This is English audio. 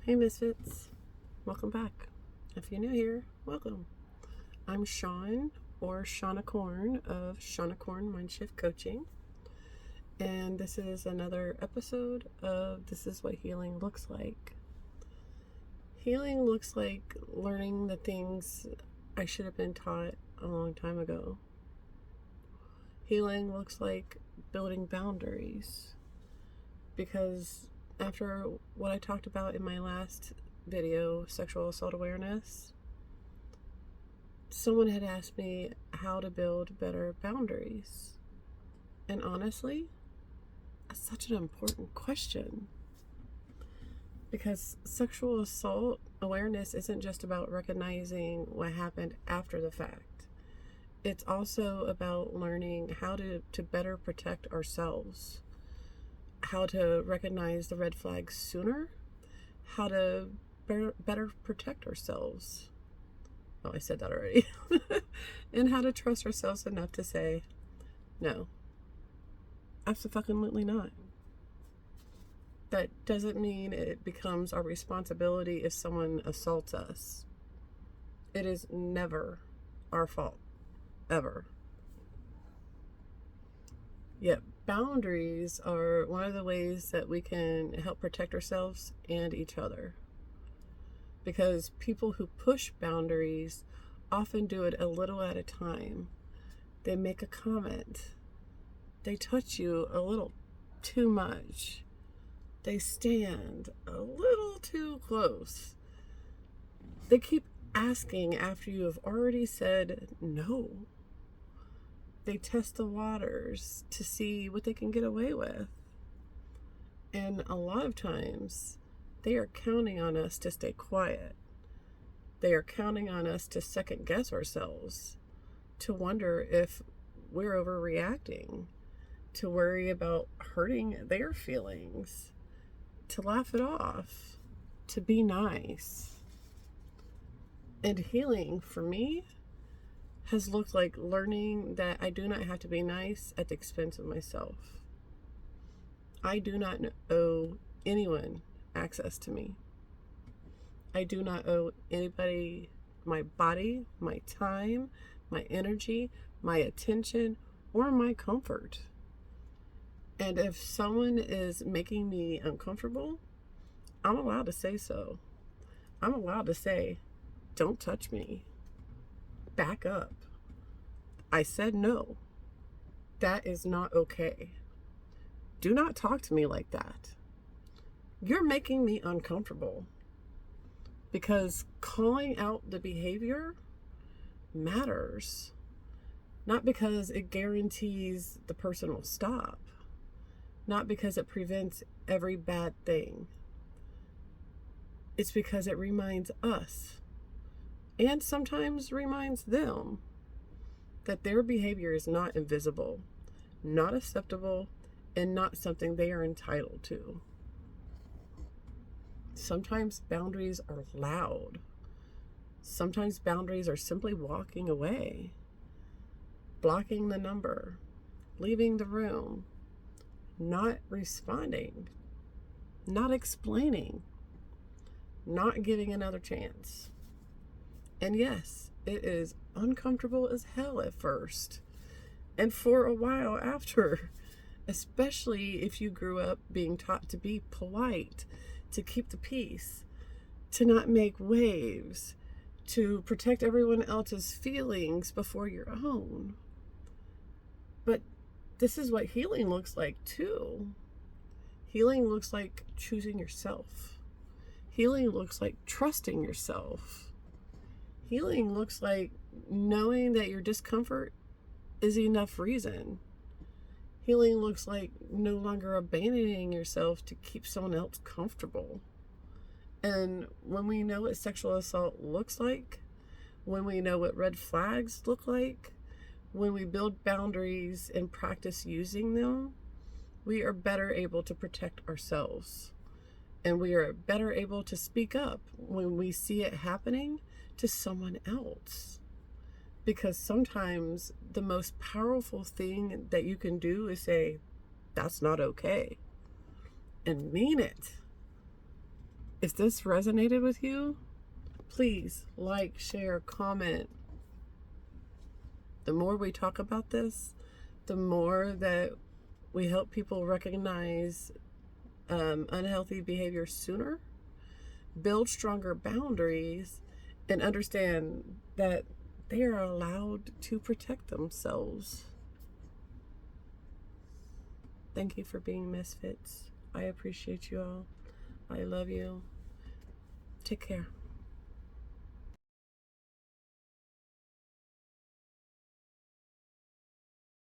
Hey Misfits, welcome back. If you're new here, welcome. I'm Shawn or Shawnicorn of Shawnicorn Mindshift Coaching, and this is another episode of This Is What Healing Looks Like. Healing looks like learning the things I should have been taught a long time ago. Healing looks like building boundaries, because after what I talked about in my last video, sexual assault awareness, someone had asked me how to build better boundaries. And honestly, that's such an important question. Because sexual assault awareness isn't just about recognizing what happened after the fact. It's also about learning how to better protect ourselves. How to recognize the red flags sooner, how to better protect ourselves. Oh, I said that already. And how to trust ourselves enough to say, no, absolutely not. That doesn't mean it becomes our responsibility if someone assaults us. It is never our fault, ever. Yet boundaries are one of the ways that we can help protect ourselves and each other. Because people who push boundaries often do it a little at a time. They make a comment. They touch you a little too much. They stand a little too close. They keep asking after you have already said no. They test the waters to see what they can get away with. And a lot of times, they are counting on us to stay quiet. They are counting on us to second guess ourselves, to wonder if we're overreacting, to worry about hurting their feelings, to laugh it off, to be nice. And healing, for me, has looked like learning that I do not have to be nice at the expense of myself. I do not owe anyone access to me. I do not owe anybody my body, my time, my energy, my attention, or my comfort. And if someone is making me uncomfortable, I'm allowed to say so. I'm allowed to say, don't touch me. Back up. I said no. That is not okay. Do not talk to me like that. You're making me uncomfortable. Because calling out the behavior matters. Not because it guarantees the person will stop. Not because it prevents every bad thing. It's because it reminds us, and sometimes reminds them, that their behavior is not invisible, not acceptable, and not something they are entitled to. Sometimes boundaries are loud. Sometimes boundaries are simply walking away, blocking the number, leaving the room, not responding, not explaining, not giving another chance. And yes, it is uncomfortable as hell at first, and for a while after, especially if you grew up being taught to be polite, to keep the peace, to not make waves, to protect everyone else's feelings before your own. But this is what healing looks like too. Healing looks like choosing yourself. Healing looks like trusting yourself. Healing looks like knowing that your discomfort is enough reason. Healing looks like no longer abandoning yourself to keep someone else comfortable. And when we know what sexual assault looks like, when we know what red flags look like, when we build boundaries and practice using them, we are better able to protect ourselves. And we are better able to speak up when we see it happening to someone else. Because sometimes the most powerful thing that you can do is say, that's not okay, and mean it. If this resonated with you, please like, share, comment. The more we talk about this, the more that we help people recognize unhealthy behavior sooner, build stronger boundaries, and understand that they are allowed to protect themselves. Thank you for being misfits. I appreciate you all. I love you. Take care.